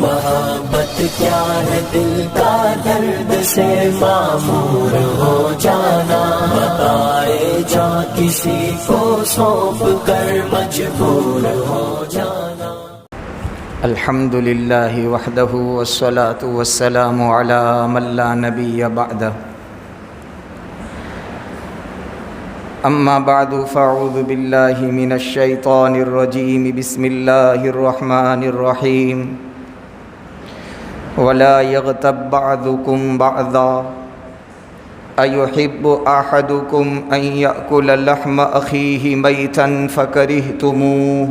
محبت کیا ہے دل کا درد سے معمور ہو جانا، بتائے جا کسی کو سونپ کر مجبور ہو جانا۔ الحمد للہ وحدہ والصلاة والسلام علی من لا نبی بعدہ، اما بعد فاعوذ باللہ من الشیطان الرجیم، بسم اللہ الرحمن الرحیم۔ ولا یغتب بعضکم بعضا ایحب احدکم ان یأکل لحم اخیہ میتا فکرہتموہ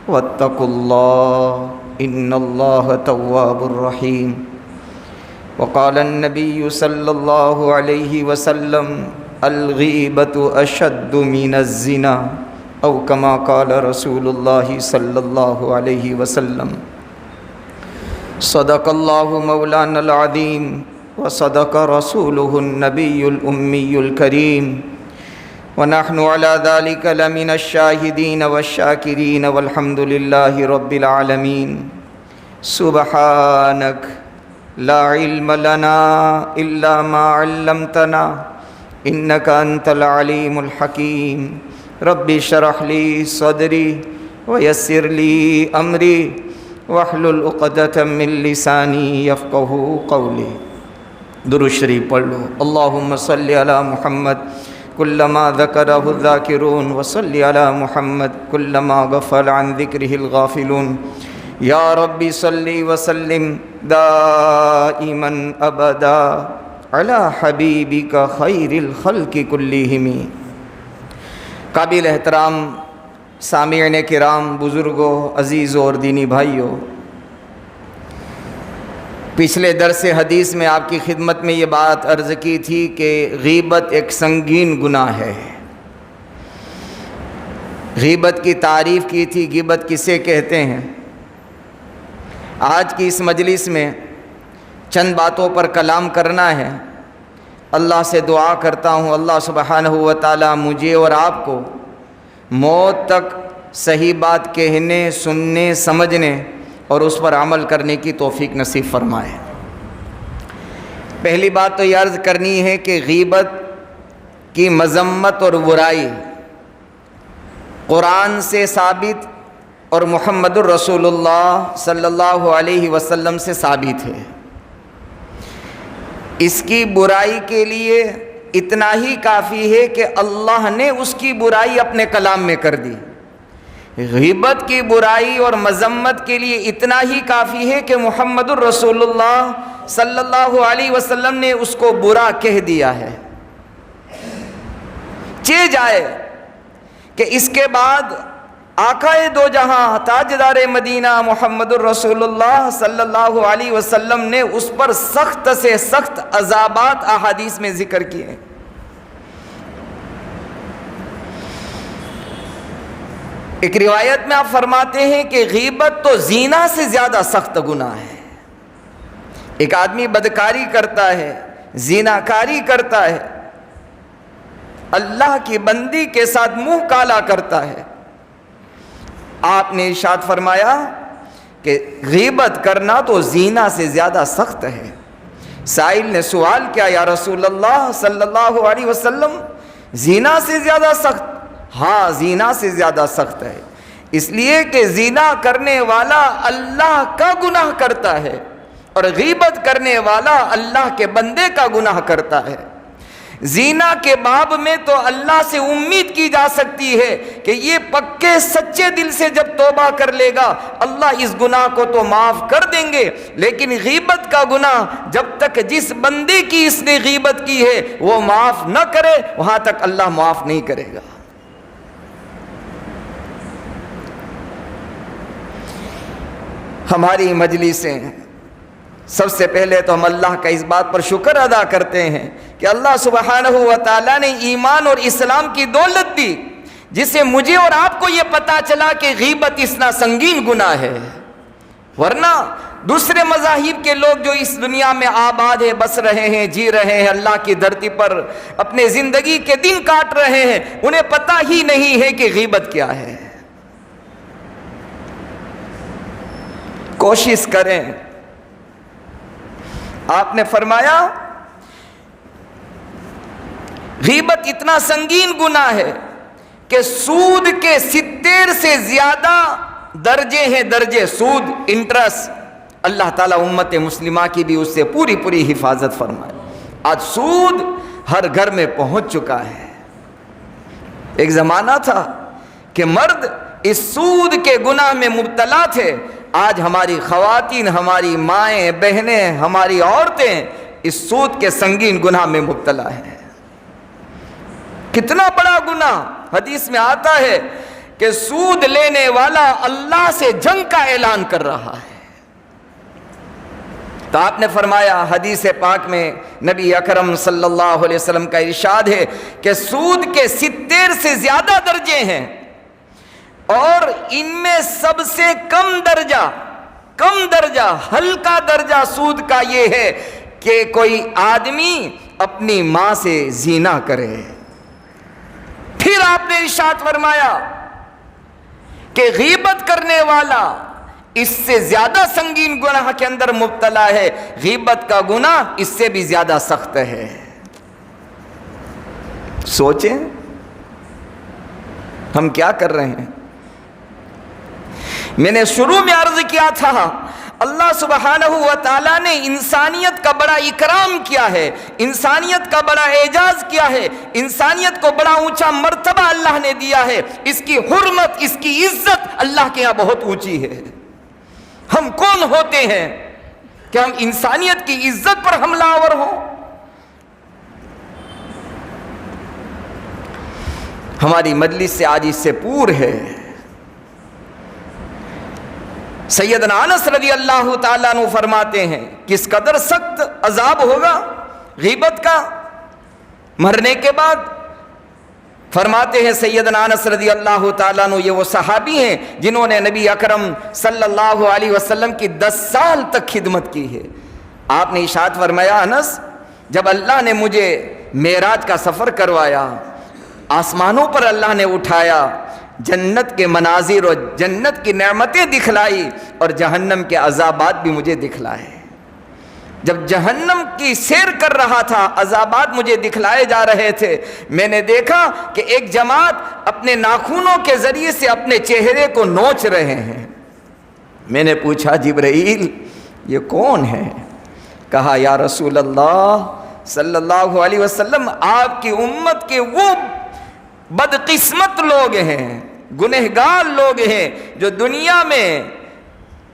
واتقوا اللہ ان اللہ تواب الرحیم۔ وقال النبی صلی اللہ علیہ وسلم الغیبۃ اشد من الزنا، او کما قال رسول اللہ صلی اللہ علیہ وسلم۔ صدق اللہ مولانا العظیم وصدق رسولہ النبی الامی الکریم، ونحن على ذلك لمن الشاہدین والشاکرین والحمد للہ رب العالمین۔ سبحانک لا علم لنا الا ما علمتنا انک انت العلیم الحکیم۔ رب اشرح لی صدری ویسر لی امری واحلل عقدۃ من لسانی یفقہوا قولی۔ درود شریف پڑھ لو۔ اللہم صلی علی محمد کلما ذکرہ الذاکرون وصلی علی محمد کلما غفل عن ذکرہ الغافلون۔ یا ربی صلی وسلم دائما ابدا علی حبیبک خیر الخلق کلہم۔ قابل احترام سامعین کرام، بزرگوں، عزیزوں اور دینی بھائیوں، پچھلے درس حدیث میں آپ کی خدمت میں یہ بات عرض کی تھی کہ غیبت ایک سنگین گناہ ہے۔ غیبت کی تعریف کی تھی، غیبت کسے کہتے ہیں۔ آج کی اس مجلس میں چند باتوں پر کلام کرنا ہے۔ اللہ سے دعا کرتا ہوں اللہ سبحانہ و تعالی مجھے اور آپ کو موت تک صحیح بات کہنے، سننے، سمجھنے اور اس پر عمل کرنے کی توفیق نصیب فرمائے۔ پہلی بات تو یہ عرض کرنی ہے کہ غیبت کی مذمت اور برائی قرآن سے ثابت اور محمد الرسول اللہ صلی اللہ علیہ وسلم سے ثابت ہے۔ اس کی برائی کے لیے اتنا ہی کافی ہے کہ اللہ نے اس کی برائی اپنے کلام میں کر دی۔ غیبت کی برائی اور مذمت کے لیے اتنا ہی کافی ہے کہ محمد الرسول اللہ صلی اللہ علیہ وسلم نے اس کو برا کہہ دیا ہے۔ چہ جائے کہ اس کے بعد آقائے دو جہاں تاجدار مدینہ محمد الرسول اللہ صلی اللہ علیہ وسلم نے اس پر سخت سے سخت عذابات احادیث میں ذکر کیے ہیں۔ ایک روایت میں آپ فرماتے ہیں کہ غیبت تو زنا سے زیادہ سخت گناہ ہے۔ ایک آدمی بدکاری کرتا ہے، زناکاری کرتا ہے، اللہ کی بندی کے ساتھ منہ کالا کرتا ہے۔ آپ نے ارشاد فرمایا کہ غیبت کرنا تو زنا سے زیادہ سخت ہے۔ سائل نے سوال کیا، یا رسول اللہ صلی اللہ علیہ وسلم زنا سے زیادہ سخت؟ ہاں، زنا سے زیادہ سخت ہے، اس لیے کہ زنا کرنے والا اللہ کا گناہ کرتا ہے اور غیبت کرنے والا اللہ کے بندے کا گناہ کرتا ہے۔ زنا کے باب میں تو اللہ سے امید کی جا سکتی ہے کہ یہ پکے سچے دل سے جب توبہ کر لے گا اللہ اس گناہ کو تو معاف کر دیں گے، لیکن غیبت کا گناہ جب تک جس بندے کی اس نے غیبت کی ہے وہ معاف نہ کرے وہاں تک اللہ معاف نہیں کرے گا۔ ہماری مجلسیں، سب سے پہلے تو ہم اللہ کا اس بات پر شکر ادا کرتے ہیں کہ اللہ سبحانہ و تعالیٰ نے ایمان اور اسلام کی دولت دی، جس سے مجھے اور آپ کو یہ پتا چلا کہ غیبت اتنا سنگین گناہ ہے۔ ورنہ دوسرے مذاہب کے لوگ جو اس دنیا میں آباد ہیں، بس رہے ہیں، جی رہے ہیں، اللہ کی دھرتی پر اپنے زندگی کے دن کاٹ رہے ہیں، انہیں پتہ ہی نہیں ہے کہ غیبت کیا ہے۔ کوشش کریں. آپ نے فرمایا غیبت اتنا سنگین گناہ ہے کہ سود کے 70 سے زیادہ درجے ہیں. درجے سود، انٹرسٹ. اللہ تعالیٰ امت مسلمہ کی بھی اس سے پوری پوری حفاظت فرمائے. آج سود ہر گھر میں پہنچ چکا ہے. ایک زمانہ تھا کہ مرد اس سود کے گناہ میں مبتلا تھے. آج ہماری خواتین، ہماری مائیں بہنیں، ہماری عورتیں اس سود کے سنگین گناہ میں مبتلا ہیں. کتنا بڑا گناہ. حدیث میں آتا ہے کہ سود لینے والا اللہ سے جنگ کا اعلان کر رہا ہے. تو آپ نے فرمایا حدیث پاک میں نبی اکرم صلی اللہ علیہ وسلم کا ارشاد ہے کہ سود کے 70 سے زیادہ درجے ہیں، اور ان میں سب سے کم درجہ ہلکا درجہ سود کا یہ ہے کہ کوئی آدمی اپنی ماں سے زنا کرے. پھر آپ نے ارشاد فرمایا کہ غیبت کرنے والا اس سے زیادہ سنگین گناہ کے اندر مبتلا ہے. غیبت کا گناہ اس سے بھی زیادہ سخت ہے. سوچیں ہم کیا کر رہے ہیں. میں نے شروع میں عرض کیا تھا اللہ سبحانہ و تعالیٰ نے انسانیت کا بڑا اکرام کیا ہے، انسانیت کا بڑا اعزاز کیا ہے، انسانیت کو بڑا اونچا مرتبہ اللہ نے دیا ہے. اس کی حرمت، اس کی عزت اللہ کے یہاں بہت اونچی ہے. ہم کون ہوتے ہیں کہ ہم انسانیت کی عزت پر حملہ آور ہوں؟ ہماری مجلس سے آج اس سے پور ہے. سیدنا انس رضی اللہ تعالیٰ عنہ فرماتے ہیں کس قدر سخت عذاب ہوگا غیبت کا مرنے کے بعد. فرماتے ہیں سیدنا انس رضی اللہ تعالیٰ عنہ، یہ وہ صحابی ہیں جنہوں نے نبی اکرم صلی اللہ علیہ وسلم کی 10 سال تک خدمت کی ہے. آپ نے ارشاد فرمایا انس، جب اللہ نے مجھے معراج کا سفر کروایا، آسمانوں پر اللہ نے اٹھایا، جنت کے مناظر اور جنت کی نعمتیں دکھلائی اور جہنم کے عذابات بھی مجھے دکھلائے. جب جہنم کی سیر کر رہا تھا، عذابات مجھے دکھلائے جا رہے تھے، میں نے دیکھا کہ ایک جماعت اپنے ناخنوں کے ذریعے سے اپنے چہرے کو نوچ رہے ہیں. میں نے پوچھا جبرائیل یہ کون ہے؟ کہا یا رسول اللہ صلی اللہ علیہ وسلم، آپ کی امت کے وہ بدقسمت لوگ ہیں، گنہگار لوگ ہیں جو دنیا میں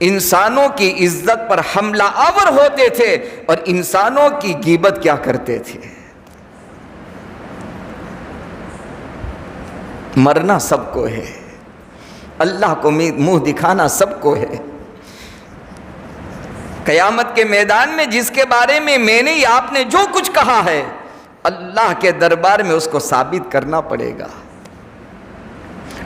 انسانوں کی عزت پر حملہ آور ہوتے تھے اور انسانوں کی غیبت کیا کرتے تھے. مرنا سب کو ہے، اللہ کو منہ دکھانا سب کو ہے. قیامت کے میدان میں جس کے بارے میں نے یا آپ نے جو کچھ کہا ہے، اللہ کے دربار میں اس کو ثابت کرنا پڑے گا.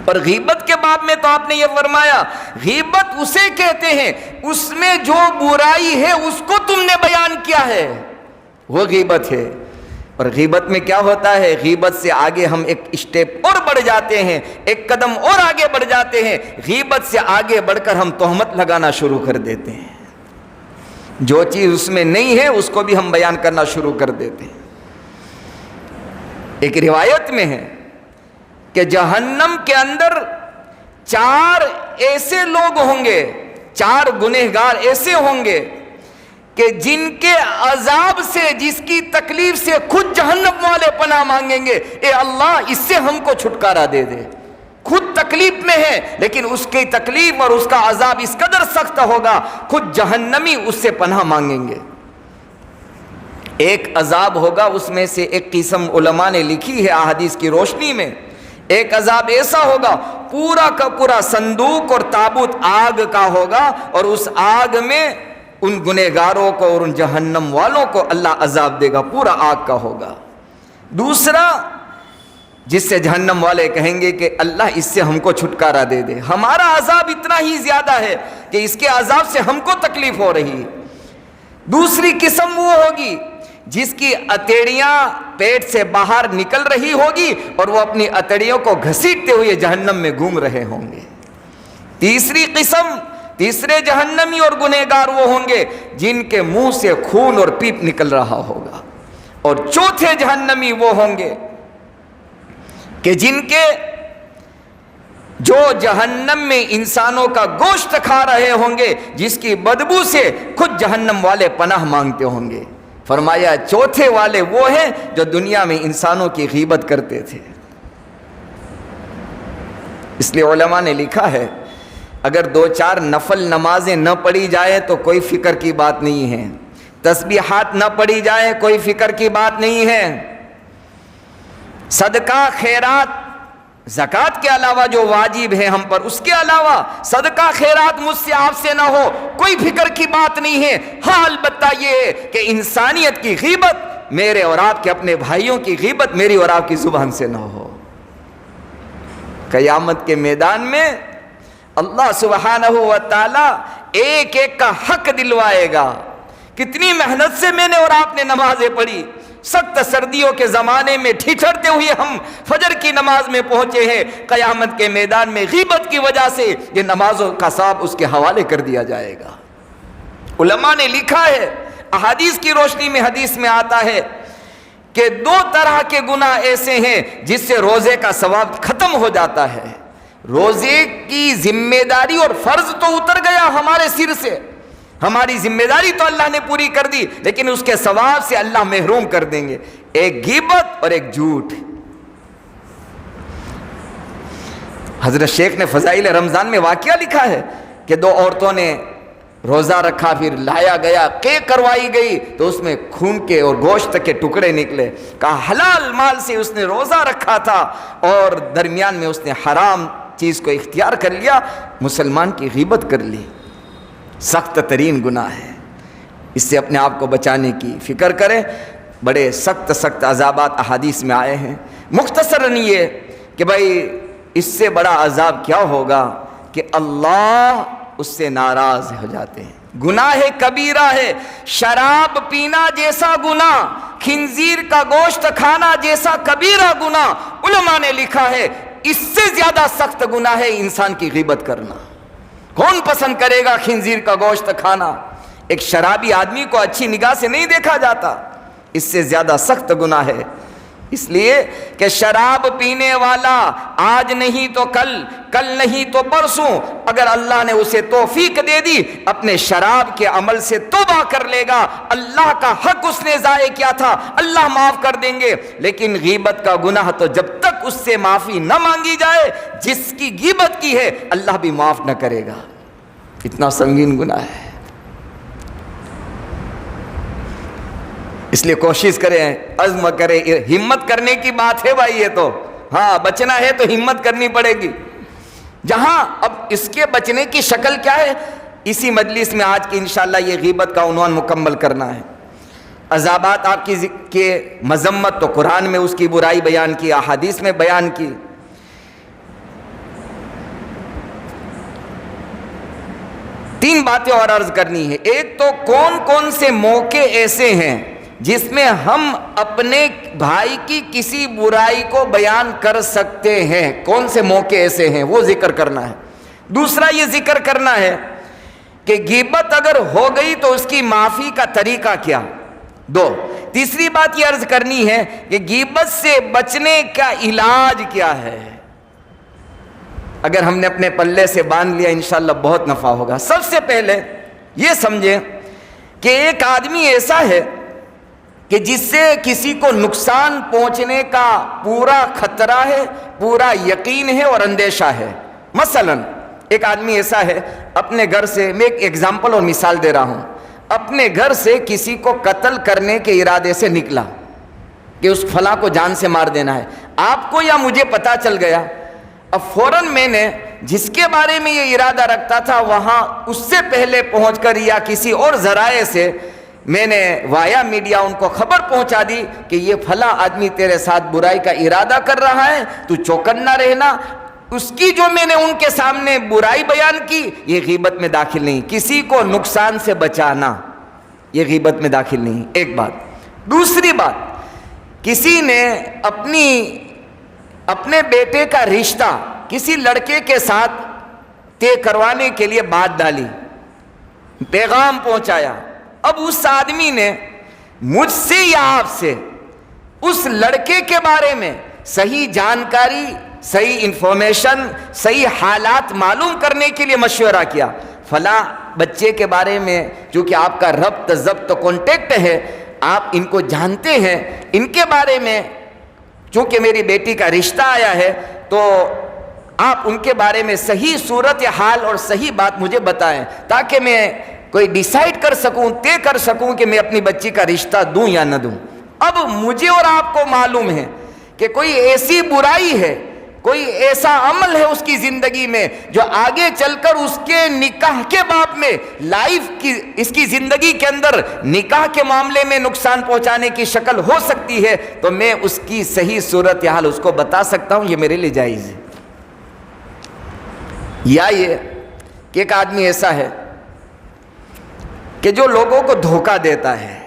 اور غیبت کے باب میں تو آپ نے یہ فرمایا غیبت اسے کہتے ہیں اس میں جو برائی ہے اس کو تم نے بیان کیا ہے، وہ غیبت ہے. اور غیبت میں کیا ہوتا ہے، غیبت سے آگے ہم ایک اسٹیپ اور بڑھ جاتے ہیں، ایک قدم اور آگے بڑھ جاتے ہیں. غیبت سے آگے بڑھ کر ہم تہمت لگانا شروع کر دیتے ہیں. جو چیز اس میں نہیں ہے اس کو بھی ہم بیان کرنا شروع کر دیتے ہیں. ایک روایت میں ہے کہ جہنم کے اندر 4 ایسے لوگ ہوں گے، 4 گنہگار ایسے ہوں گے کہ جن کے عذاب سے، جس کی تکلیف سے خود جہنم والے پناہ مانگیں گے، اے اللہ اس سے ہم کو چھٹکارا دے دے. خود تکلیف میں ہے لیکن اس کی تکلیف اور اس کا عذاب اس قدر سخت ہوگا، خود جہنمی اس سے پناہ مانگیں گے. ایک عذاب ہوگا، اس میں سے ایک قسم علماء نے لکھی ہے احادیث کی روشنی میں. ایک عذاب ایسا ہوگا پورا کا پورا صندوق اور تابوت آگ کا ہوگا، اور اس آگ میں ان گنہگاروں کو اور ان جہنم والوں کو اللہ عذاب دے گا، پورا آگ کا ہوگا. دوسرا جس سے جہنم والے کہیں گے کہ اللہ اس سے ہم کو چھٹکارا دے دے، ہمارا عذاب اتنا ہی زیادہ ہے کہ اس کے عذاب سے ہم کو تکلیف ہو رہی ہے. دوسری قسم وہ ہوگی جس کی اتڑیاں پیٹ سے باہر نکل رہی ہوگی اور وہ اپنی اتڑیوں کو گھسیٹتے ہوئے جہنم میں گھوم رہے ہوں گے. تیسرے جہنمی اور گنہگار وہ ہوں گے جن کے منہ سے خون اور پیپ نکل رہا ہوگا، اور چوتھے جہنمی وہ ہوں گے کہ جن کے جو جہنم میں انسانوں کا گوشت کھا رہے ہوں گے، جس کی بدبو سے خود جہنم والے پناہ مانگتے ہوں گے۔ فرمایا چوتھے والے وہ ہیں جو دنیا میں انسانوں کی غیبت کرتے تھے۔ اس لیے علماء نے لکھا ہے اگر 2-4 نفل نمازیں نہ پڑھی جائے تو کوئی فکر کی بات نہیں ہے، تسبیحات نہ پڑھی جائے کوئی فکر کی بات نہیں ہے، صدقہ خیرات زکوٰۃ کے علاوہ جو واجب ہے ہم پر، اس کے علاوہ صدقہ خیرات مجھ سے آپ سے نہ ہو، کوئی فکر کی بات نہیں ہے۔ ہاں البتہ یہ ہے کہ انسانیت کی غیبت، میرے اور آپ کے اپنے بھائیوں کی غیبت میری اور آپ کی زبان سے نہ ہو۔ قیامت کے میدان میں اللہ سبحانہ و تعالی ایک ایک کا حق دلوائے گا۔ کتنی محنت سے میں نے اور آپ نے نمازیں پڑھی، سخت سردیوں کے زمانے میں ٹھٹھرتے ہوئے ہم فجر کی نماز میں پہنچے ہیں، قیامت کے میدان میں غیبت کی وجہ سے یہ نمازوں کا ثواب اس کے حوالے کر دیا جائے گا۔ علماء نے لکھا ہے، احادیث کی روشنی میں حدیث میں آتا ہے کہ 2 طرح کے گناہ ایسے ہیں جس سے روزے کا ثواب ختم ہو جاتا ہے۔ روزے کی ذمہ داری اور فرض تو اتر گیا ہمارے سر سے، ہماری ذمہ داری تو اللہ نے پوری کر دی، لیکن اس کے ثواب سے اللہ محروم کر دیں گے۔ ایک غیبت اور ایک جھوٹ۔ حضرت شیخ نے فضائل رمضان میں واقعہ لکھا ہے کہ 2 عورتوں نے روزہ رکھا، پھر لایا گیا، قے کروائی گئی تو اس میں خون کے اور گوشت کے ٹکڑے نکلے۔ کہا حلال مال سے اس نے روزہ رکھا تھا اور درمیان میں اس نے حرام چیز کو اختیار کر لیا، مسلمان کی غیبت کر لی۔ سخت ترین گناہ ہے، اس سے اپنے آپ کو بچانے کی فکر کریں۔ بڑے سخت سخت عذابات احادیث میں آئے ہیں۔ مختصراً یہ کہ بھائی اس سے بڑا عذاب کیا ہوگا کہ اللہ اس سے ناراض ہو جاتے ہیں۔ گناہ کبیرہ ہے، شراب پینا جیسا گناہ، خنزیر کا گوشت کھانا جیسا کبیرہ گناہ، علماء نے لکھا ہے اس سے زیادہ سخت گناہ ہے انسان کی غیبت کرنا۔ کون پسند کرے گا خنزیر کا گوشت کھانا؟ ایک شرابی آدمی کو اچھی نگاہ سے نہیں دیکھا جاتا، اس سے زیادہ سخت گناہ ہے۔ اس لیے کہ شراب پینے والا آج نہیں تو کل، کل نہیں تو پرسوں، اگر اللہ نے اسے توفیق دے دی اپنے شراب کے عمل سے توبہ کر لے گا، اللہ کا حق اس نے ضائع کیا تھا اللہ معاف کر دیں گے۔ لیکن غیبت کا گناہ تو جب تک اس سے معافی نہ مانگی جائے، جس کی غیبت کی ہے اللہ بھی معاف نہ کرے گا۔ اتنا سنگین گناہ ہے۔ اس لیے کوشش کریں، عزم کریں، ہمت کرنے کی بات ہے بھائی، یہ تو ہاں بچنا ہے تو ہمت کرنی پڑے گی۔ جہاں اب اس کے بچنے کی شکل کیا ہے، اسی مجلس میں آج کی انشاءاللہ یہ غیبت کا عنوان مکمل کرنا ہے۔ عذابات آپ کی مذمت تو قرآن میں اس کی برائی بیان کی، احادیث میں بیان کی۔ تین باتیں اور عرض کرنی ہے۔ ایک تو کون کون سے موقع ایسے ہیں جس میں ہم اپنے بھائی کی کسی برائی کو بیان کر سکتے ہیں، کون سے موقع ایسے ہیں وہ ذکر کرنا ہے۔ دوسرا یہ ذکر کرنا ہے کہ غیبت اگر ہو گئی تو اس کی معافی کا طریقہ کیا، دو۔ تیسری بات یہ عرض کرنی ہے کہ غیبت سے بچنے کا علاج کیا ہے۔ اگر ہم نے اپنے پلے سے باندھ لیا انشاءاللہ بہت نفع ہوگا۔ سب سے پہلے یہ سمجھیں کہ ایک آدمی ایسا ہے کہ جس سے کسی کو نقصان پہنچنے کا پورا خطرہ ہے، پورا یقین ہے اور اندیشہ ہے۔ مثلا ایک آدمی ایسا ہے اپنے گھر سے، میں ایک ایگزامپل اور مثال دے رہا ہوں، اپنے گھر سے کسی کو قتل کرنے کے ارادے سے نکلا کہ اس فلاں کو جان سے مار دینا ہے۔ آپ کو یا مجھے پتہ چل گیا، اب فوراً میں نے جس کے بارے میں یہ ارادہ رکھتا تھا وہاں اس سے پہلے پہنچ کر یا کسی اور ذرائع سے میں نے وایا میڈیا ان کو خبر پہنچا دی کہ یہ فلاں آدمی تیرے ساتھ برائی کا ارادہ کر رہا ہے، تو چوکنا رہنا۔ اس کی جو میں نے ان کے سامنے برائی بیان کی یہ غیبت میں داخل نہیں، کسی کو نقصان سے بچانا یہ غیبت میں داخل نہیں، ایک بات۔ دوسری بات، کسی نے اپنے بیٹے کا رشتہ کسی لڑکے کے ساتھ طے کروانے کے لیے بات ڈالی، پیغام پہنچایا۔ اب اس آدمی نے مجھ سے یا آپ سے اس لڑکے کے بارے میں صحیح جانکاری، صحیح انفارمیشن، صحیح حالات معلوم کرنے کے لیے مشورہ کیا۔ فلاں بچے کے بارے میں چونکہ آپ کا ربط ضبط کانٹیکٹ ہے، آپ ان کو جانتے ہیں، ان کے بارے میں چونکہ میری بیٹی کا رشتہ آیا ہے تو آپ ان کے بارے میں صحیح صورت حال اور صحیح بات مجھے بتائیں تاکہ میں کوئی ڈیسائیڈ کر سکوں، طے کر سکوں کہ میں اپنی بچی کا رشتہ دوں یا نہ دوں۔ اب مجھے اور آپ کو معلوم ہے کہ کوئی ایسی برائی ہے، کوئی ایسا عمل ہے اس کی زندگی میں جو آگے چل کر اس کے نکاح کے باب میں لائف کی اس کی زندگی کے اندر نکاح کے معاملے میں نقصان پہنچانے کی شکل ہو سکتی ہے، تو میں اس کی صحیح صورتحال اس کو بتا سکتا ہوں، یہ میرے لیے جائز ہے۔ یا یہ کہ ایک آدمی ایسا ہے کہ جو لوگوں کو دھوکہ دیتا ہے،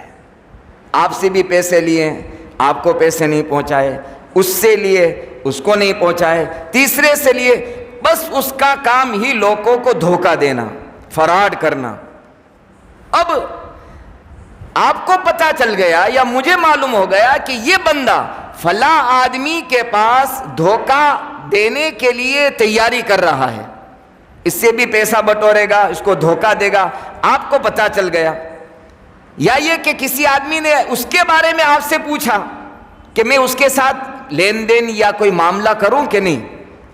آپ سے بھی پیسے لیے، آپ کو پیسے نہیں پہنچائے، اس سے لیے، اس کو نہیں پہنچائے، تیسرے سے لیے، بس اس کا کام ہی لوگوں کو دھوکہ دینا، فراڈ کرنا۔ اب آپ کو پتا چل گیا یا مجھے معلوم ہو گیا کہ یہ بندہ فلاں آدمی کے پاس دھوکہ دینے کے لیے تیاری کر رہا ہے، اس سے بھی پیسہ بٹورے گا، اس کو دھوکہ دے گا، آپ کو پتا چل گیا۔ یا یہ کہ کسی آدمی نے اس کے بارے میں آپ سے پوچھا کہ میں اس کے ساتھ لین دین یا کوئی معاملہ کروں کہ نہیں،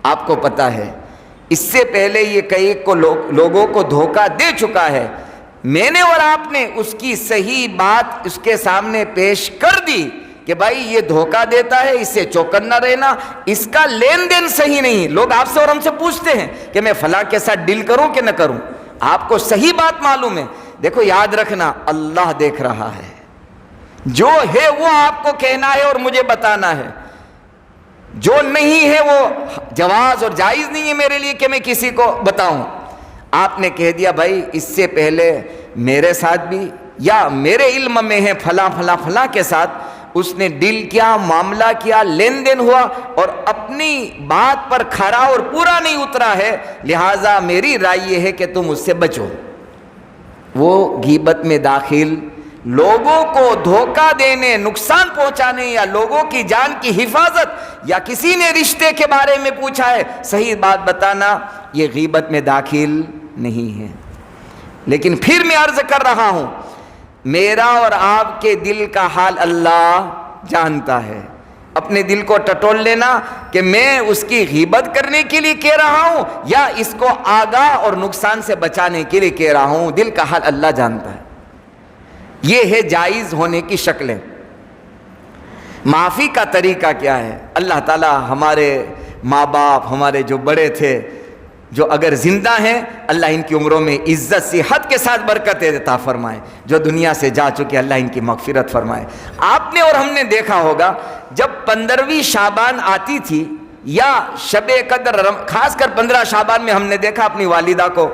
آپ کو پتا ہے اس سے پہلے یہ کئی کو لوگوں کو دھوکہ دے چکا ہے، میں نے اور آپ نے اس کی صحیح بات اس کے سامنے پیش کر دی کہ بھائی یہ دھوکہ دیتا ہے، اس سے چوکنا رہنا، اس کا لین دین صحیح نہیں۔ لوگ آپ سے اور ہم سے پوچھتے ہیں کہ میں فلاں کے ساتھ ڈیل کروں کہ نہ کروں، آپ کو صحیح بات معلوم ہے۔ دیکھو یاد رکھنا، اللہ دیکھ رہا ہے، جو ہے وہ آپ کو کہنا ہے اور مجھے بتانا ہے، جو نہیں ہے وہ جواز اور جائز نہیں ہے میرے لیے کہ میں کسی کو بتاؤں۔ آپ نے کہہ دیا بھائی اس سے پہلے میرے ساتھ بھی یا میرے علم میں ہے فلاں فلاں فلاں کے ساتھ اس نے ڈیل کیا، معاملہ کیا، لین دین ہوا اور اپنی بات پر کھرا اور پورا نہیں اترا ہے، لہٰذا میری رائے یہ ہے کہ تم اس سے بچو۔ وہ غیبت میں داخل، لوگوں کو دھوکہ دینے، نقصان پہنچانے یا لوگوں کی جان کی حفاظت یا کسی نے رشتے کے بارے میں پوچھا ہے صحیح بات بتانا، یہ غیبت میں داخل نہیں ہے۔ لیکن پھر میں عرض کر رہا ہوں، میرا اور آپ کے دل کا حال اللہ جانتا ہے۔ اپنے دل کو ٹٹول لینا کہ میں اس کی غیبت کرنے کے لیے کہہ رہا ہوں یا اس کو آگاہ اور نقصان سے بچانے کے لیے کہہ رہا ہوں، دل کا حال اللہ جانتا ہے۔ یہ ہے جائز ہونے کی شکلیں۔ معافی کا طریقہ کیا ہے؟ اللہ تعالی ہمارے ماں باپ، ہمارے جو بڑے تھے، جو اگر زندہ ہیں، اللہ ان کی عمروں میں عزت صحت کے ساتھ برکت عطا فرمائے، جو دنیا سے جا چکے اللہ ان کی مغفرت فرمائے۔ آپ نے اور ہم نے دیکھا ہوگا جب 15ویں شعبان آتی تھی یا شب قدر، خاص کر 15 شعبان میں ہم نے دیکھا اپنی والدہ کو،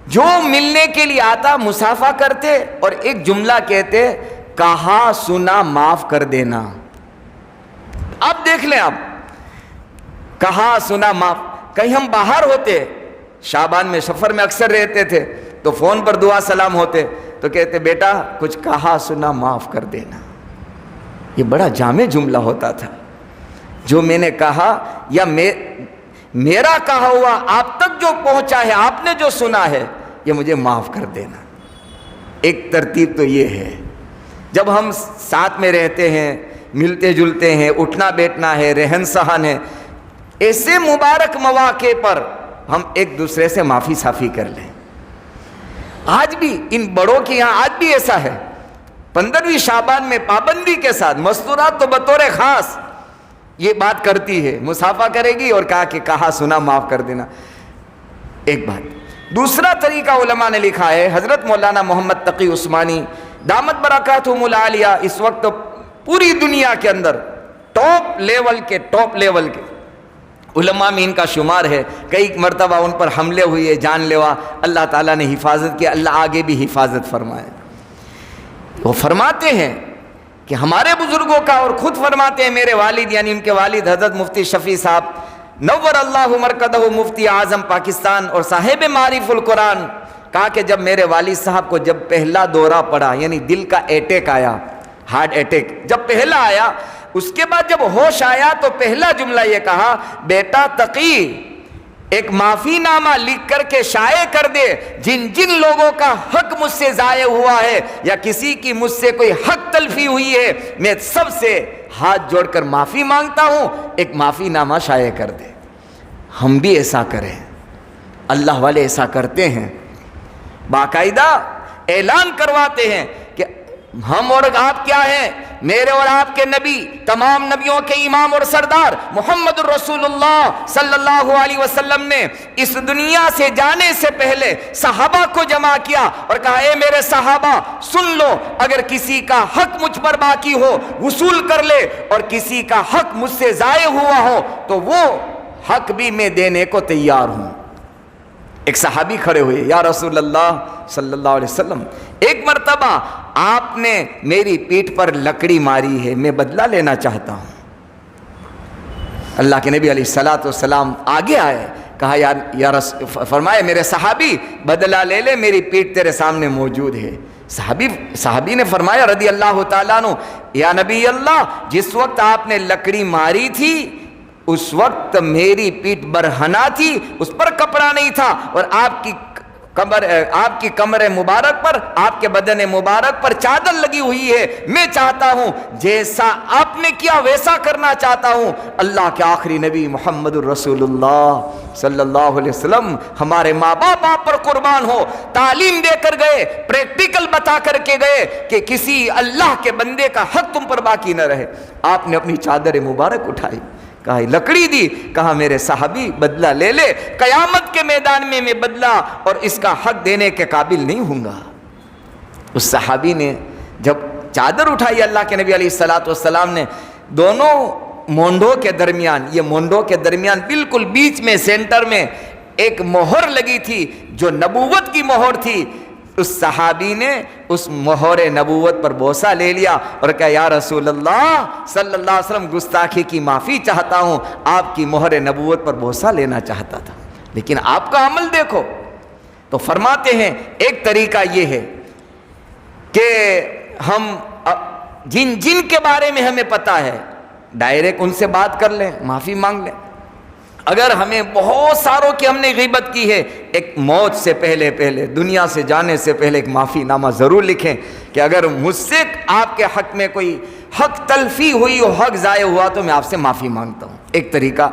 جو ملنے کے لیے آتا مصافحہ کرتے اور ایک جملہ کہتے، کہا سنا معاف کر دینا۔ اب دیکھ لیں آپ، کہا سنا معاف۔ کہیں ہم باہر ہوتے، شعبان میں سفر میں اکثر رہتے تھے تو فون پر دعا سلام ہوتے تو کہتے بیٹا کچھ کہا سنا معاف کر دینا۔ یہ بڑا جامع جملہ ہوتا تھا، جو میں نے کہا یا میرا کہا ہوا آپ تک جو پہنچا ہے، آپ نے جو سنا ہے، یہ مجھے معاف کر دینا۔ ایک ترتیب تو یہ ہے، جب ہم ساتھ میں رہتے ہیں، ملتے جلتے ہیں، اٹھنا بیٹھنا ہے، رہن سہن ہے، ایسے مبارک مواقع پر ہم ایک دوسرے سے معافی صافی کر لیں۔ آج بھی ان بڑوں کے یہاں آج بھی ایسا ہے، 15ویں شعبان میں پابندی کے ساتھ مستورات تو بطور خاص یہ بات کرتی ہے، مصافحہ کرے گی اور کہا کہ کہا سنا معاف کر دینا۔ ایک بات۔ دوسرا طریقہ علماء نے لکھا ہے، حضرت مولانا محمد تقی عثمانی دامت برکاتہم العالیہ اس وقت پوری دنیا کے اندر ٹاپ لیول کے علماء میں ان کا شمار ہے، کئی مرتبہ ان پر حملے ہوئے، جان لیوا، اللہ تعالیٰ نے حفاظت کی، اللہ آگے بھی حفاظت فرمائے۔ وہ فرماتے ہیں کہ ہمارے بزرگوں کا، اور خود فرماتے ہیں میرے والد یعنی ان کے والد حضرت مفتی شفیع صاحب نور اللہ مرکزہ مفتی اعظم پاکستان اور صاحب معارف القرآن، کہا کہ جب میرے والد صاحب کو جب پہلا دورہ پڑا، یعنی دل کا اٹیک آیا، ہارٹ اٹیک جب پہلا آیا، اس کے بعد جب ہوش آیا تو پہلا جملہ یہ کہا، بیٹا تقی ایک معافی نامہ لکھ کر کے شائع کر دے، جن جن لوگوں کا حق مجھ سے ضائع ہوا ہے یا کسی کی مجھ سے کوئی حق تلفی ہوئی ہے، میں سب سے ہاتھ جوڑ کر معافی مانگتا ہوں، ایک معافی نامہ شائع کر دے۔ ہم بھی ایسا کریں، اللہ والے ایسا کرتے ہیں، باقاعدہ اعلان کرواتے ہیں کہ ہم اور آپ کیا ہیں، میرے اور آپ کے نبی، تمام نبیوں کے امام اور سردار محمد الرسول اللہ صلی اللہ علیہ وسلم نے اس دنیا سے جانے سے پہلے صحابہ کو جمع کیا اور کہا، اے میرے صحابہ سن لو، اگر کسی کا حق مجھ پر باقی ہو وصول کر لے، اور کسی کا حق مجھ سے ضائع ہوا ہو تو وہ حق بھی میں دینے کو تیار ہوں۔ ایک صحابی کھڑے ہوئے، یا رسول اللہ صلی اللہ علیہ وسلم، ایک مرتبہ آپ نے میری پیٹھ پر لکڑی ماری ہے، میں بدلہ لینا چاہتا ہوں۔ اللہ کے نبی علیہ السلام آگے آئے، کہا فرمائے میرے صحابی بدلہ لے لے، میری پیٹھ تیرے سامنے موجود ہے۔ صحابی نے فرمایا رضی اللہ تعالیٰ عنہ، یا نبی اللہ، جس وقت آپ نے لکڑی ماری تھی اس وقت میری پیٹھ برہنہ تھی، اس پر کپڑا نہیں تھا، اور آپ کی کمر مبارک پر، آپ کے بدن مبارک پر چادر لگی ہوئی ہے۔ میں چاہتا ہوں جیسا آپ نے کیا ویسا کرنا چاہتا ہوں۔ اللہ کے آخری نبی محمد الرسول اللہ صلی اللہ علیہ وسلم ہمارے ماں باپ آپ پر قربان ہو، تعلیم دے کر گئے، پریکٹیکل بتا کر کے گئے کہ کسی اللہ کے بندے کا حق تم پر باقی نہ رہے۔ آپ نے اپنی چادر مبارک اٹھائی، کہا لکڑی دی، کہا میرے صحابی بدلہ لے لے، قیامت کے میدان میں میں بدلہ اور اس کا حق دینے کے قابل نہیں ہوں گا۔ اس صحابی نے جب چادر اٹھائی، اللہ کے نبی علیہ السلام نے دونوں مونڈوں کے درمیان، یہ مونڈوں کے درمیان بالکل بیچ میں سینٹر میں ایک مہر لگی تھی جو نبوت کی مہر تھی، اس صحابی نے اس مہر نبوت پر بوسہ لے لیا اور کہا، یا رسول اللہ صلی اللہ علیہ وسلم، گستاخی کی معافی چاہتا ہوں، آپ کی مہر نبوت پر بوسہ لینا چاہتا تھا، لیکن آپ کا عمل دیکھو۔ تو فرماتے ہیں ایک طریقہ یہ ہے کہ ہم جن جن کے بارے میں ہمیں پتہ ہے ڈائریکٹ ان سے بات کر لیں، معافی مانگ لیں۔ اگر ہمیں بہت ساروں کی ہم نے غیبت کی ہے، ایک موت سے پہلے دنیا سے جانے سے پہلے ایک معافی نامہ ضرور لکھیں کہ اگر مجھ سے آپ کے حق میں کوئی حق تلفی ہوئی ہو، حق ضائع ہوا، تو میں آپ سے معافی مانگتا ہوں۔ ایک طریقہ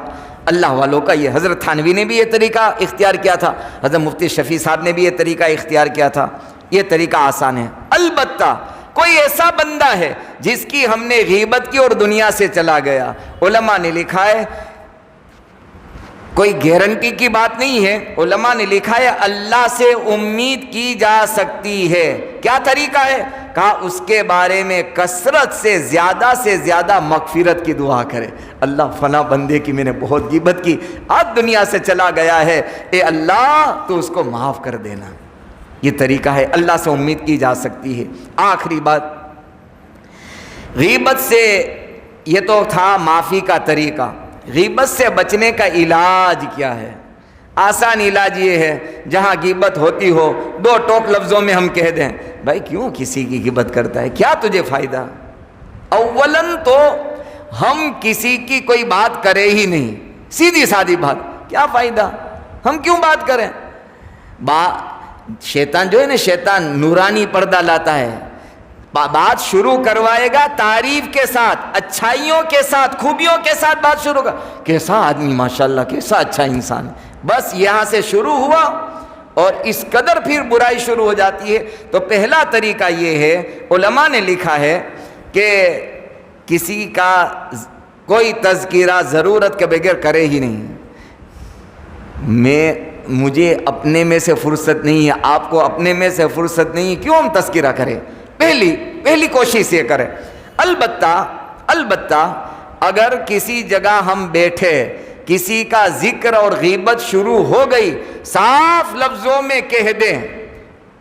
اللہ والوں کا یہ، حضرت تھانوی نے بھی یہ طریقہ اختیار کیا تھا، حضرت مفتی شفیع صاحب نے بھی یہ طریقہ اختیار کیا تھا۔ یہ طریقہ آسان ہے۔ البتہ کوئی ایسا بندہ ہے جس کی ہم نے غیبت کی اور دنیا سے چلا گیا، علماء نے لکھا ہے، کوئی گارنٹی کی بات نہیں ہے، علماء نے لکھا ہے اللہ سے امید کی جا سکتی ہے۔ کیا طریقہ ہے؟ کہا اس کے بارے میں کثرت سے زیادہ مغفرت کی دعا کرے۔ اللہ فلاں بندے کی میں نے بہت غیبت کی، آج دنیا سے چلا گیا ہے، اے اللہ تو اس کو معاف کر دینا۔ یہ طریقہ ہے، اللہ سے امید کی جا سکتی ہے۔ آخری بات، غیبت سے، یہ تو تھا معافی کا طریقہ، غیبت سے بچنے کا علاج کیا ہے؟ آسان علاج یہ ہے، جہاں غیبت ہوتی ہو دو ٹوک لفظوں میں ہم کہہ دیں، بھائی کیوں کسی کی غیبت کرتا ہے، کیا تجھے فائدہ؟ اولاً تو ہم کسی کی کوئی بات کرے ہی نہیں، سیدھی سادی بات، کیا فائدہ، ہم کیوں بات کریں؟ شیطان جو ہے نا، شیطان نورانی پردہ لاتا ہے، بات شروع کروائے گا تعریف کے ساتھ، اچھائیوں کے ساتھ، خوبیوں کے ساتھ بات شروع کر، کیسا آدمی ماشاءاللہ، کیسا اچھا انسان، بس یہاں سے شروع ہوا اور اس قدر پھر برائی شروع ہو جاتی ہے۔ تو پہلا طریقہ یہ ہے، علماء نے لکھا ہے کہ کسی کا کوئی تذکرہ ضرورت کے بغیر کرے ہی نہیں۔ مجھے اپنے میں سے فرصت نہیں ہے، آپ کو اپنے میں سے فرصت نہیں ہے، کیوں ہم تذکرہ کریں؟ پہلی کوشش یہ کریں۔ البتہ اگر کسی جگہ ہم بیٹھے، کسی کا ذکر اور غیبت شروع ہو گئی، صاف لفظوں میں کہہ دیں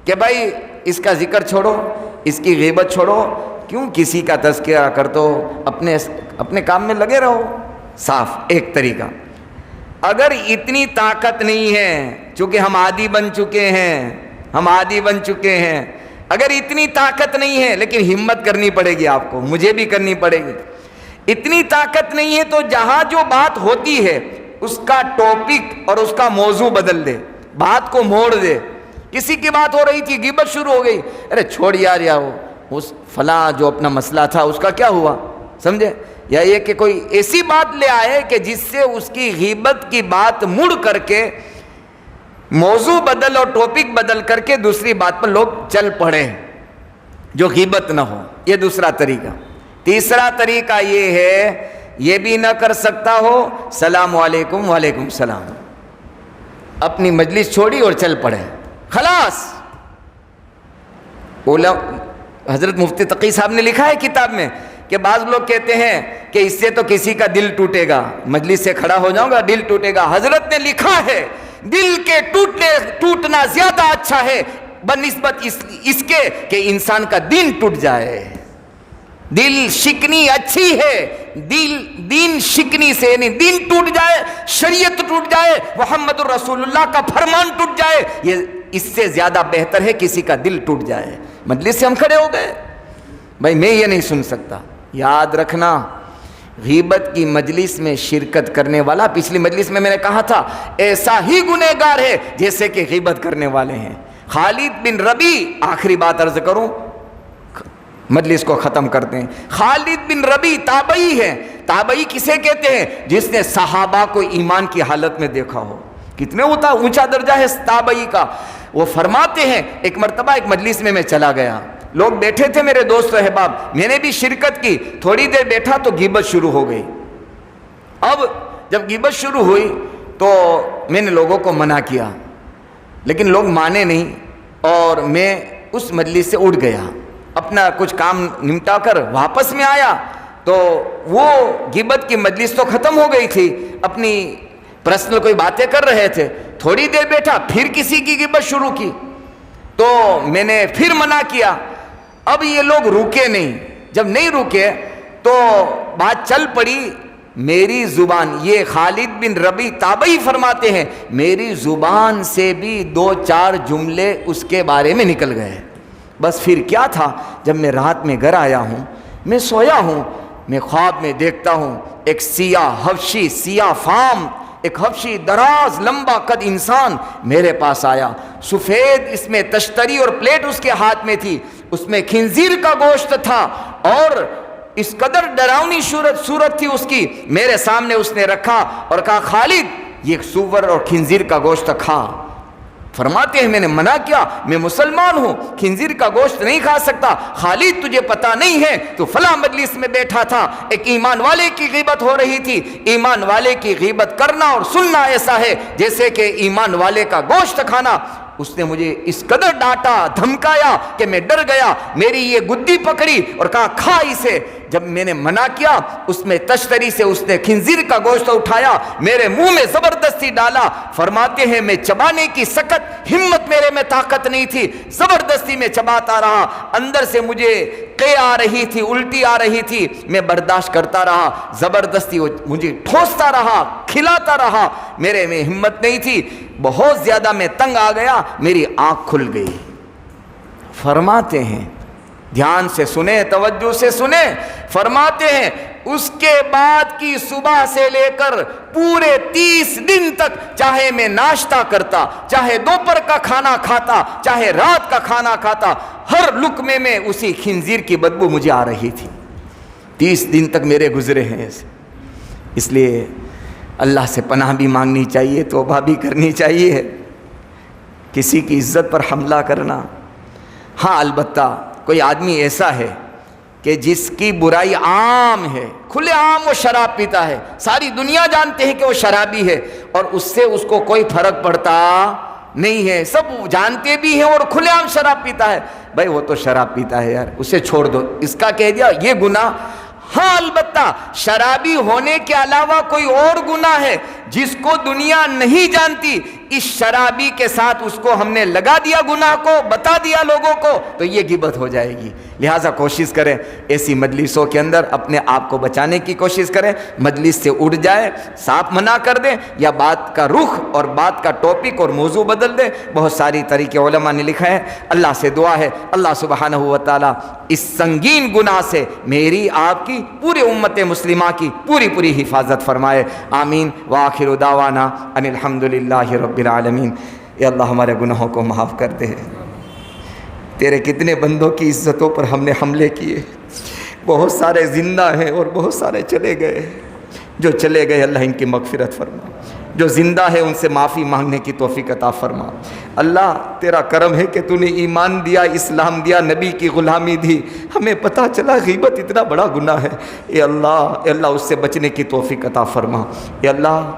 کہ بھائی اس کا ذکر چھوڑو، اس کی غیبت چھوڑو، کیوں کسی کا تذکرہ کرتے ہو، اپنے کام میں لگے رہو، صاف ایک طریقہ۔ اگر اتنی طاقت نہیں ہے، چونکہ ہم عادی بن چکے ہیں، اگر اتنی طاقت نہیں ہے، لیکن ہمت کرنی پڑے گی آپ کو، مجھے بھی کرنی پڑے گی، اتنی طاقت نہیں ہے تو جہاں جو بات ہوتی ہے اس کا ٹاپک اور اس کا موضوع بدل دے، بات کو موڑ دے۔ کسی کی بات ہو رہی تھی، غیبت شروع ہو گئی، ارے چھوڑ یار، یا اس فلاں جو اپنا مسئلہ تھا اس کا کیا ہوا، سمجھے؟ یا یہ کہ کوئی ایسی بات لے آئے کہ جس سے اس کی غیبت کی بات مڑ کر کے موضوع بدل اور ٹاپک بدل کر کے دوسری بات پر لوگ چل پڑے جو غیبت نہ ہو، یہ دوسرا طریقہ۔ تیسرا طریقہ یہ ہے، یہ بھی نہ کر سکتا ہو، السلام علیکم، وعلیکم السلام، اپنی مجلس چھوڑی اور چل پڑے، خلاص۔ حضرت مفتی تقی صاحب نے لکھا ہے کتاب میں کہ بعض لوگ کہتے ہیں کہ اس سے تو کسی کا دل ٹوٹے گا، مجلس سے کھڑا ہو جاؤں گا دل ٹوٹے گا۔ حضرت نے لکھا ہے دل کے ٹوٹنا زیادہ اچھا ہے بنسبت اس کے کہ انسان کا دین ٹوٹ جائے۔ دل شکنی اچھی ہے، دین شکنی سے یعنی دین ٹوٹ جائے، شریعت ٹوٹ جائے، محمد الرسول اللہ کا فرمان ٹوٹ جائے، یہ اس سے زیادہ بہتر ہے کسی کا دل ٹوٹ جائے۔ مجلس سے ہم کھڑے ہو گئے، بھائی میں یہ نہیں سن سکتا۔ یاد رکھنا، غیبت کی مجلس میں شرکت کرنے والا، پچھلی مجلس میں نے کہا تھا، ایسا ہی گنہگار ہے جیسے کہ غیبت کرنے والے ہیں۔ خالد بن ربی، آخری بات عرض کروں مجلس کو ختم کرتے ہیں، خالد بن ربی تابعی ہے۔ تابعی کسے کہتے ہیں؟ جس نے صحابہ کو ایمان کی حالت میں دیکھا ہو، کتنے اونچا درجہ ہے تابعی کا۔ وہ فرماتے ہیں ایک مرتبہ ایک مجلس میں چلا گیا، لوگ بیٹھے تھے میرے دوست و احباب، میں نے بھی شرکت کی، تھوڑی دیر بیٹھا تو غیبت شروع ہو گئی۔ اب جب غیبت شروع ہوئی تو میں نے لوگوں کو منع کیا، لیکن لوگ مانے نہیں، اور میں اس مجلس سے اٹھ گیا، اپنا کچھ کام نمٹا کر واپس میں آیا تو وہ غیبت کی مجلس تو ختم ہو گئی تھی، اپنی پرسنل کوئی باتیں کر رہے تھے۔ تھوڑی دیر بیٹھا، پھر کسی کی غیبت شروع کی تو میں نے پھر منع کیا۔ اب یہ لوگ رکے نہیں، جب نہیں رکے تو بات چل پڑی۔ میری زبان، یہ خالد بن ربی تابعی فرماتے ہیں، میری زبان سے بھی 2-4 جملے اس کے بارے میں نکل گئے۔ بس پھر کیا تھا، جب میں رات میں گھر آیا ہوں، میں سویا ہوں، میں خواب میں دیکھتا ہوں ایک سیاہ حبشی، سیاہ فام، ایک حبشی دراز لمبا قد انسان میرے پاس آیا، سفید اس میں تشتری اور پلیٹ اس کے ہاتھ میں تھی، اس میں خنزیر کا گوشت تھا، اور اس قدر ڈراؤنی صورت تھی اس کی، میرے سامنے اس نے رکھا اور کہا خالد یہ سور اور خنزیر کا گوشت کھا۔ فرماتے ہیں میں نے منع کیا، میں مسلمان ہوں، خنزیر کا گوشت نہیں کھا سکتا۔ خالد تجھے پتہ نہیں ہے تو فلاں مجلس میں بیٹھا تھا، ایک ایمان والے کی غیبت ہو رہی تھی، ایمان والے کی غیبت کرنا اور سننا ایسا ہے جیسے کہ ایمان والے کا گوشت کھانا۔ اس نے مجھے اس قدر ڈانٹا، دھمکایا کہ میں ڈر گیا، میری یہ گدی پکڑی اور کہا کھا اسے۔ جب میں نے منع کیا، اس میں تشتری سے اس نے خنزیر کا گوشت اٹھایا، میرے منہ میں زبردستی ڈالا۔ فرماتے ہیں میں چبانے کی سخت ہمت میرے میں طاقت نہیں تھی، زبردستی میں چباتا رہا، اندر سے مجھے قے آ رہی تھی، الٹی آ رہی تھی، میں برداشت کرتا رہا، زبردستی مجھے ٹھوستا رہا، کھلاتا رہا، میرے میں ہمت نہیں تھی، بہت زیادہ میں تنگ آ گیا، میری آنکھ کھل گئی۔ فرماتے ہیں دھیان سے سنیں، توجہ سے سنیں، فرماتے ہیں اس کے بعد کی صبح سے لے کر پورے 30 دن تک چاہے میں ناشتہ کرتا، چاہے دوپہر کا کھانا کھاتا، چاہے رات کا کھانا کھاتا، ہر لقمے میں اسی خنزیر کی بدبو مجھے آ رہی تھی۔ 30 دن تک میرے گزرے ہیں ایسے۔ اس لیے اللہ سے پناہ بھی مانگنی چاہیے، توبہ بھی کرنی چاہیے۔ کسی کی عزت پر حملہ کرنا، ہاں البتہ کوئی آدمی ایسا ہے کہ جس کی برائی عام ہے، کھلے عام وہ شراب پیتا ہے، ساری دنیا جانتے ہیں کہ وہ شرابی ہے، اور اس سے اس کو کوئی فرق پڑتا نہیں ہے، سب جانتے بھی ہیں اور کھلے عام شراب پیتا ہے، بھائی وہ تو شراب پیتا ہے یار، اسے چھوڑ دو، اس کا کہہ دیا یہ گناہ۔ ہاں البتہ شرابی ہونے کے علاوہ کوئی اور گناہ ہے جس کو دنیا نہیں جانتی، اس شرابی کے ساتھ اس کو ہم نے لگا دیا گناہ کو، بتا دیا لوگوں کو، تو یہ غیبت ہو جائے گی۔ لہٰذا کوشش کریں ایسی مجلسوں کے اندر اپنے آپ کو بچانے کی کوشش کریں، مجلس سے اٹھ جائے، صاف منع کر دیں، یا بات کا رخ اور بات کا ٹاپک اور موضوع بدل دیں۔ بہت ساری طریقے علماء نے لکھا ہے۔ اللہ سے دعا ہے اللہ سبحانہ و تعالیٰ اس سنگین گناہ سے میری، آپ کی، پورے امت مسلمہ کی پوری حفاظت فرمائے، آمین۔ وآخر دعوانا ان الحمدللہ رب العالمین۔ اے اللہ ہمارے گناہوں کو معاف کر دے۔ تیرے کتنے بندوں کی عزتوں پر ہم نے حملے کیے، بہت سارے زندہ ہیں اور بہت سارے چلے گئے۔ جو چلے گئے اللہ ان کی مغفرت فرما، جو زندہ ہے ان سے معافی مانگنے کی توفیق عطا فرما۔ اللہ تیرا کرم ہے کہ تو نے ایمان دیا، اسلام دیا، نبی کی غلامی دی، ہمیں پتہ چلا غیبت اتنا بڑا گناہ ہے۔ اے اللہ اس سے بچنے کی توفیق عطا فرما۔ اے اللہ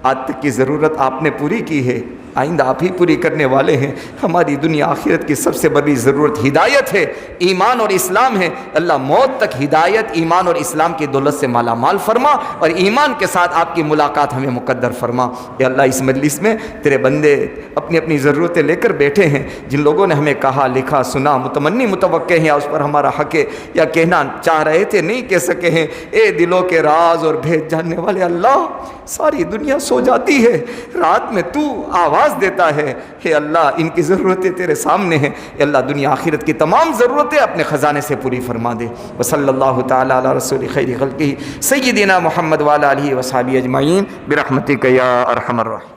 آج تک کی ضرورت آپ نے پوری کی ہے، آئندہ آپ ہی پوری کرنے والے ہیں۔ ہماری دنیا آخرت کی سب سے بڑی ضرورت ہدایت ہے، ایمان اور اسلام ہے۔ اللہ موت تک ہدایت، ایمان اور اسلام کی دولت سے مالا مال فرما، اور ایمان کے ساتھ آپ کی ملاقات ہمیں مقدر فرما۔ اے اللہ اس مجلس میں تیرے بندے اپنی اپنی ضرورتیں لے کر بیٹھے ہیں، جن لوگوں نے ہمیں کہا، لکھا، سنا، متمنی متوقع ہیں، یا اس پر ہمارا حق ہے، یا کہنا چاہ رہے تھے نہیں کہہ سکے ہیں، اے دلوں کے راز اور بھید جاننے والے اللہ، ساری دنیا سو جاتی ہے، رات میں تو آواز دیتا ہے۔ اے اللہ ان کی ضرورتیں تیرے سامنے ہیں، اے اللہ دنیا آخرت کی تمام ضرورتیں اپنے خزانے سے پوری فرما دے۔ وصلی اللہ تعالی علی رسول خیر خلقہ سیدنا محمد وعلی آلہ وصحبہ اجمعین برحمتک یا ارحم الراحمین۔